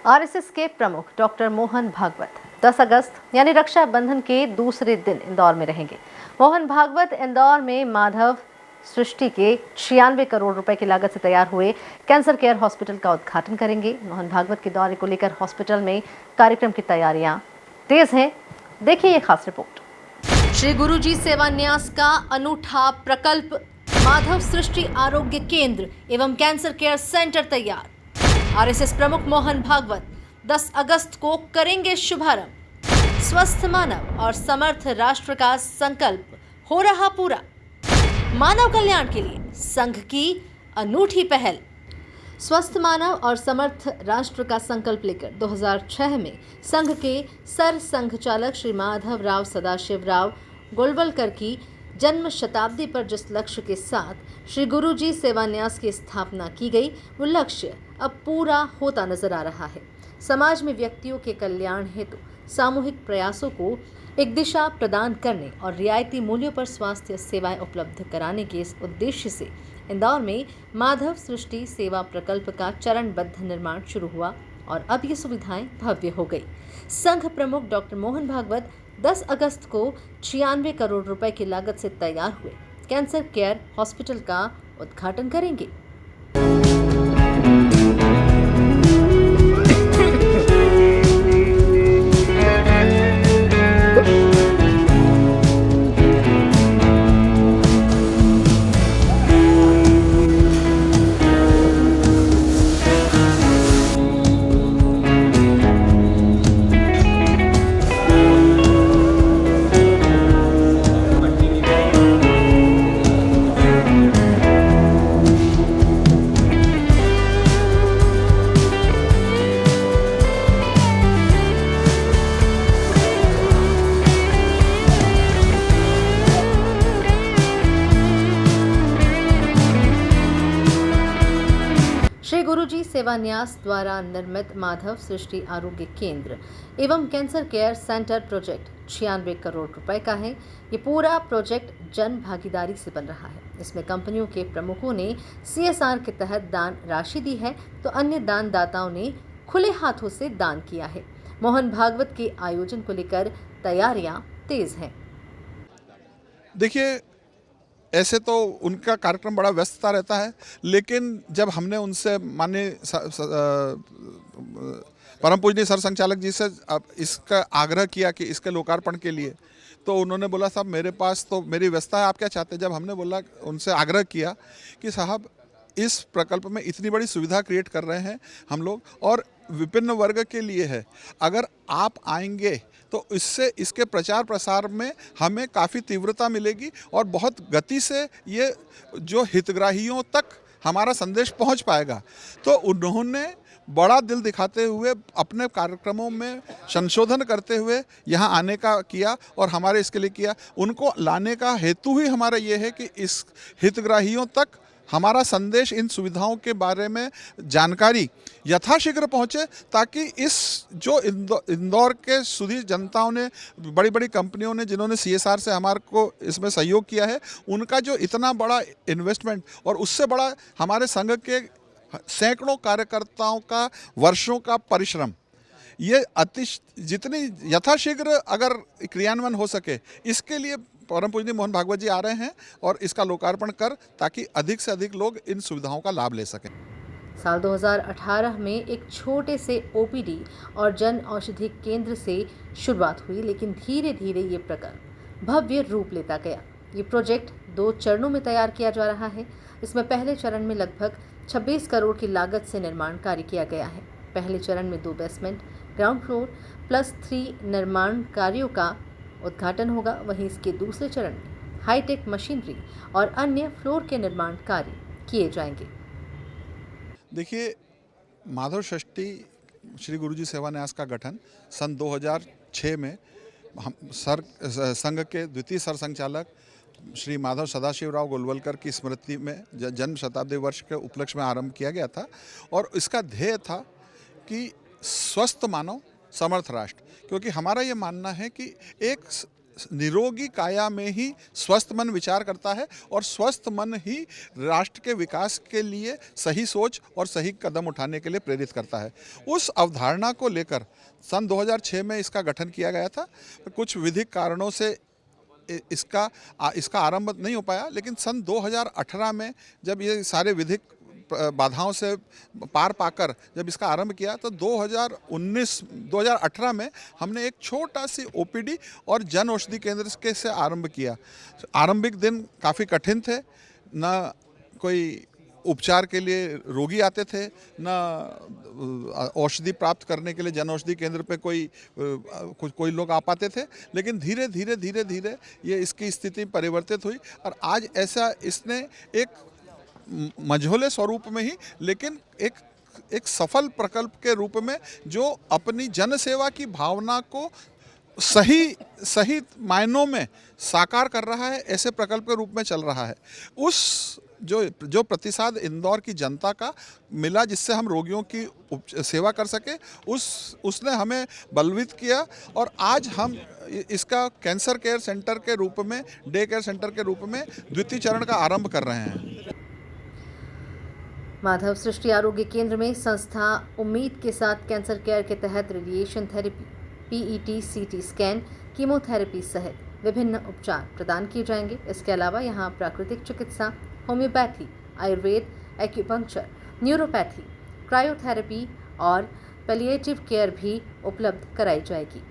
RSS के प्रमुख doctor Mohan Bhagwat 10 अगस्त यानी रक्षाबंधन के दूसरे दिन इंदौर में रहेंगे। मोहन भागवत इंदौर में माधव सृष्टि के 96 करोड़ रुपए की लागत से तैयार हुए कैंसर केयर हॉस्पिटल का उद्घाटन करेंगे। मोहन भागवत के दौरे को लेकर हॉस्पिटल में कार्यक्रम की तैयारियां तेज हैं। देखिए ये खास रिपोर्ट। श्री गुरुजी सेवान्यास का अनूठा प्रकल्प माधव सृष्टि आरोग्य केंद्र एवं कैंसर केयर सेंटर तैयार। आरएसएस प्रमुख मोहन भागवत 10 अगस्त को करेंगे शुभारंभ। स्वस्थ मानव और समर्थ राष्ट्र का संकल्प हो रहा पूरा। मानव कल्याण के लिए संघ की अनूठी पहल। स्वस्थ मानव और समर्थ राष्ट्र का संकल्प लेकर 2006 में संघ के सर संघ चालक श्री माधव राव सदाशिव राव गोलवलकर की जन्म शताब्दी पर जिस लक्ष्य के साथ श्री गुरुजी सेवान्यास की स्थापना की गई, वो लक्ष्य अब पूरा होता नजर आ रहा है। समाज में व्यक्तियों के कल्याण हेतु सामूहिक प्रयासों को एक दिशा प्रदान करने और रियायती मूल्यों पर स्वास्थ्य सेवाएं उपलब्ध कराने के इस उद्देश्य से इंदौर में माधव सृष्टि सेवा प्रकल्प का चरणबद्ध निर्माण शुरू हुआ और अब ये सुविधाएं भव्य हो गई। संघ प्रमुख डॉक्टर मोहन भागवत 10 अगस्त को 96 करोड़ रुपए की लागत से तैयार हुए कैंसर केयर हॉस्पिटल का उद्घाटन करेंगे। श्री गुरुजी सेवान्यास द्वारा निर्मित माधव सृष्टि आरोग्य केंद्र एवं cancer care centre project 96 crore रुपए का है। ये पूरा प्रोजेक्ट जन भागीदारी से बन रहा है। इसमें कंपनियों के प्रमुखों ने CSR के तहत दान राशि दी है तो अन्य दानदाताओं ने खुले हाथों से दान किया है। मोहन भागवत के आयोजन को लेकर तैयारियां तेज हैं। देखिए, ऐसे तो उनका कार्यक्रम बड़ा व्यस्तता रहता है, लेकिन जब हमने उनसे माननीय परम पूजनीय सर संचालक जी से इसका आग्रह किया कि इसके लोकार्पण के लिए, तो उन्होंने बोला साहब मेरे पास तो मेरी व्यवस्था है, आप क्या चाहते हैं। जब हमने बोला उनसे आग्रह किया कि साहब इस प्रकल्प में इतनी बड़ी सुविधा क्रिएट कर रहे हैं हम लोग और विभिन्न वर्ग के लिए है, अगर आप आएंगे तो इससे इसके प्रचार प्रसार में हमें काफ़ी तीव्रता मिलेगी और बहुत गति से ये जो हितग्राहियों तक हमारा संदेश पहुंच पाएगा। तो उन्होंने बड़ा दिल दिखाते हुए अपने कार्यक्रमों में संशोधन करते हुए यहाँ आने का किया और हमारे इसके लिए किया। उनको लाने का हेतु ही हमारा ये है कि इस हितग्राहियों तक हमारा संदेश, इन सुविधाओं के बारे में जानकारी यथाशीघ्र पहुँचे, ताकि इस जो इंदौर के सुधी जनताओं ने, बड़ी बड़ी कंपनियों ने जिन्होंने CSR से हमारे को इसमें सहयोग किया है, उनका जो इतना बड़ा इन्वेस्टमेंट और उससे बड़ा हमारे संघ के सैकड़ों कार्यकर्ताओं का वर्षों का परिश्रम, ये जितनी यथाशीघ्र अगर क्रियान्वयन हो सके, इसके लिए परम पूजनीय मोहन भागवत जी आ रहे हैं और इसका लोकार्पण कर, ताकि अधिक से अधिक लोग इन सुविधाओं का लाभ ले सकें। साल 2018 में एक छोटे से OPD और जन औषधि केंद्र से शुरुआत हुई, लेकिन धीरे धीरे ये प्रकल्प भव्य रूप लेता गया। ये प्रोजेक्ट 2 चरणों में तैयार किया जा रहा है। इसमें पहले चरण में लगभग 26 करोड़ की लागत से निर्माण कार्य किया गया है। पहले चरण में 2 बेसमेंट, ग्राउंड फ्लोर +3 निर्माण कार्यों का उद्घाटन होगा। वहीं इसके दूसरे चरण में हाईटेक मशीनरी और अन्य फ्लोर के निर्माण कार्य किए जाएंगे। देखिए, माधव सृष्टि श्री गुरुजी सेवान्यास का गठन सन 2006 में हम संघ के द्वितीय सर संचालक श्री माधव सदाशिवराव गोलवलकर की स्मृति में जन्म शताब्दी वर्ष के उपलक्ष्य में आरंभ किया गया था और इसका ध्येय था कि स्वस्थ मानव समर्थ राष्ट्र, क्योंकि हमारा ये मानना है कि एक निरोगी काया में ही स्वस्थ मन विचार करता है और स्वस्थ मन ही राष्ट्र के विकास के लिए सही सोच और सही कदम उठाने के लिए प्रेरित करता है। उस अवधारणा को लेकर सन 2006 में इसका गठन किया गया था। कुछ विधिक कारणों से इसका आरंभ नहीं हो पाया, लेकिन सन 2018 में जब ये सारे विधिक बाधाओं से पार पाकर जब इसका आरंभ किया तो 2018 में हमने एक छोटा सी ओपीडी और जन औषधि केंद्र के से आरंभ किया। आरंभिक दिन काफ़ी कठिन थे, ना कोई उपचार के लिए रोगी आते थे, ना औषधि प्राप्त करने के लिए जन औषधि केंद्र पे कोई लोग आ पाते थे। लेकिन धीरे धीरे ये इसकी स्थिति परिवर्तित हुई और आज ऐसा इसने एक मझोले स्वरूप में ही लेकिन एक सफल प्रकल्प के रूप में जो अपनी जन सेवा की भावना को सही मायनों में साकार कर रहा है, ऐसे प्रकल्प के रूप में चल रहा है। उस जो प्रतिसाद इंदौर की जनता का मिला, जिससे हम रोगियों की सेवा कर सके, उसने हमें बलवित किया और आज हम इसका कैंसर केयर सेंटर के रूप में, डे केयर सेंटर के रूप में द्वितीय चरण का आरंभ कर रहे हैं। माधव सृष्टि आरोग्य केंद्र में संस्था उम्मीद के साथ कैंसर केयर के तहत radiation therapy, PET, CT scan, chemotherapy सहित विभिन्न उपचार प्रदान किए जाएंगे। इसके अलावा यहां प्राकृतिक चिकित्सा, homeopathy, Ayurveda, acupuncture, neuropathy, cryotherapy और पैलिएटिव केयर भी उपलब्ध कराई जाएगी।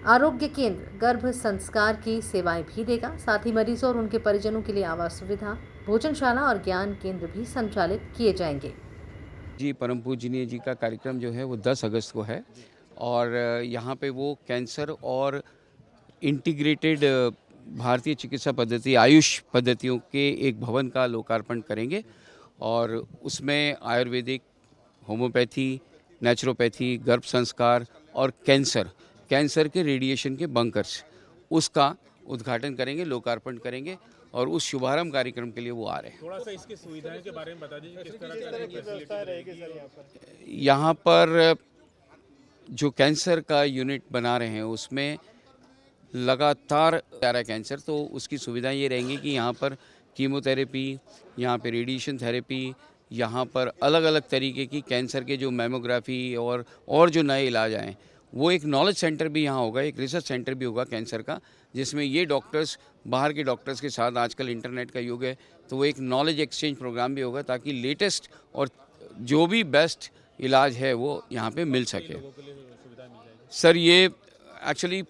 आरोग्य केंद्र गर्भ संस्कार की सेवाएं भी देगा। साथ ही मरीजों और उनके परिजनों के लिए आवास सुविधा, भोजनशाला और ज्ञान केंद्र भी संचालित किए जाएंगे। जी, परम पूजनीय जी का कार्यक्रम जो है वो 10 अगस्त को है और यहाँ पे वो कैंसर और इंटीग्रेटेड भारतीय चिकित्सा पद्धति, आयुष पद्धतियों के एक भवन का लोकार्पण करेंगे और उसमें आयुर्वेदिक, होम्योपैथी, नेचुरोपैथी, गर्भ संस्कार और कैंसर के रेडिएशन के बंकर्स, उसका उद्घाटन करेंगे, लोकार्पण करेंगे और उस शुभारंभ कार्यक्रम के लिए वो आ रहे हैं। थोड़ा सा इसकी सुविधाएं के बारे में बता दीजिए, किस तरह की व्यवस्था रहेगी सर यहाँ पर? यहाँ पर जो कैंसर का यूनिट बना रहे हैं उसमें लगातार आ रहा है कैंसर, तो उसकी सुविधाएं ये रहेंगी कि यहाँ पर कीमोथेरेपी, यहाँ पे रेडिएशन थेरेपी, यहाँ पर अलग अलग तरीके की कैंसर के जो मैमोग्राफी और जो नए इलाज आए, वो एक नॉलेज सेंटर भी यहाँ होगा, एक रिसर्च सेंटर भी होगा कैंसर का, जिसमें ये डॉक्टर्स बाहर के डॉक्टर्स के साथ, आजकल इंटरनेट का युग है तो वो एक नॉलेज एक्सचेंज प्रोग्राम भी होगा ताकि लेटेस्ट और जो भी बेस्ट इलाज है वो यहाँ पे मिल सके। सर, ये एक्चुअली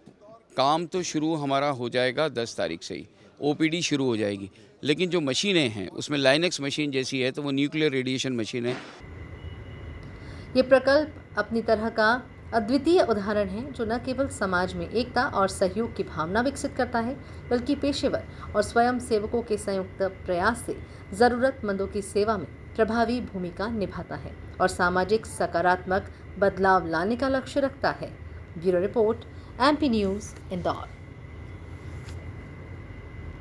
काम तो शुरू हमारा हो जाएगा 10 तारीख से ही, ओपीडी शुरू हो जाएगी, लेकिन जो मशीनें हैं उसमें लाइनेक्स मशीन जैसी है तो वो न्यूक्लियर रेडिएशन मशीन है। ये प्रकल्प अपनी तरह का अद्वितीय उदाहरण है जो न केवल समाज में एकता और सहयोग की भावना विकसित करता है, बल्कि पेशेवर और स्वयं सेवकों के संयुक्त प्रयास से जरूरतमंदों की सेवा में प्रभावी भूमिका निभाता है और सामाजिक सकारात्मक बदलाव लाने का लक्ष्य रखता है। Bureau report, MP news, Indore.